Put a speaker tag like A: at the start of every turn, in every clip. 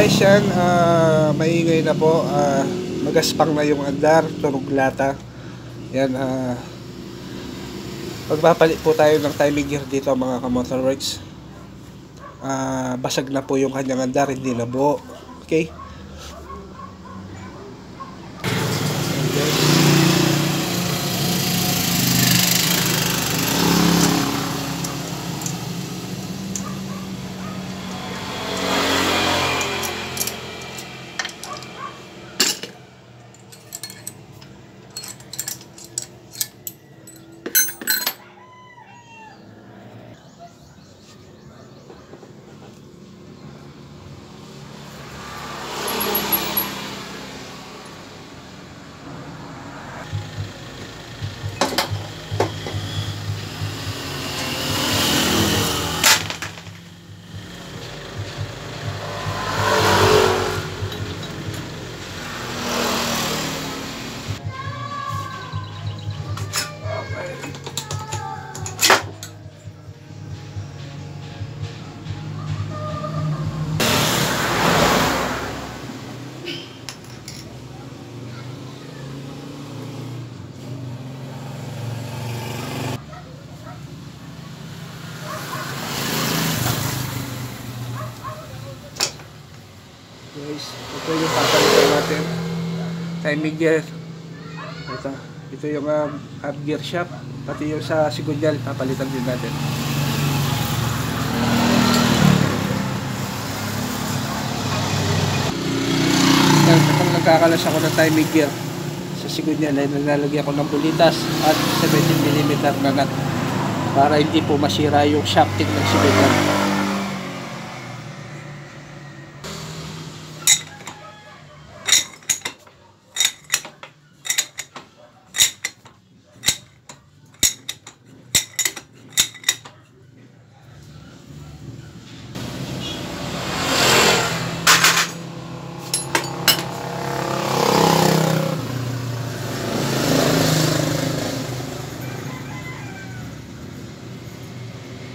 A: guys, yan, maingay na po, magaspang na yung andar, tunog lata. Yan, magpapalit po tayo ng timing gear dito mga ka-motorworks. Basag na po yung kanyang andar, hindi na buo. Okay? Guys, ito yung papalitan natin timing gear. Ito yung half gear shaft, pati yung sa sigunyal papalitan din natin. Kapag nagkakalas ako ng timing gear sa sigunyal ay nalalagyan ko ng bulitas at 17mm na nut para hindi po masira yung shafting ng sigunyal.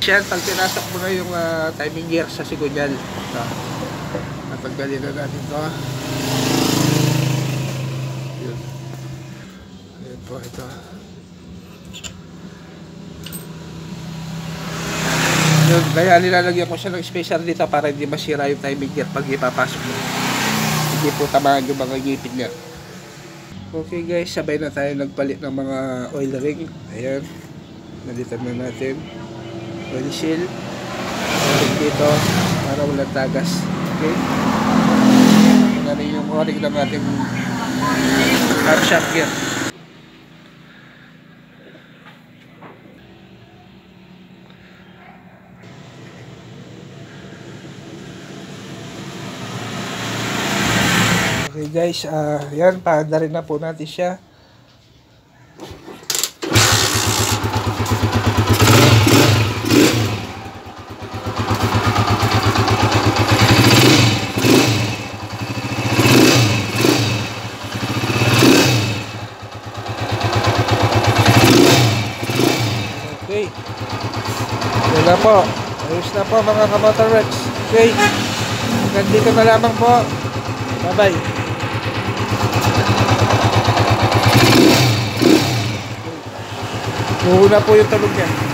A: Yan, pag pinasok mo na yung timing gear sa sigunyal, natanggalin na natin ito. Yun. Ayan po, ito. Yun, kaya nilalagyan ko siya ng spacer dito para hindi masira yung timing gear pag ipapasok mo. Hindi po tamaan yung mga ngipin niya. Okay guys, sabay na tayo nagpalit ng mga oil ring. Ayan, nalitan na natin. Oil seal dito para walang tagas. Okay, ano yung o-ring ng ating half shaft gear. Okay guys, yan, paanda rin na po natin siya. Okay. Yan na po. Ayos na po mga ka-motorworks. Okay. Hanggang dito na lamang po. Bye-bye. Uhuna po yung tulog niya.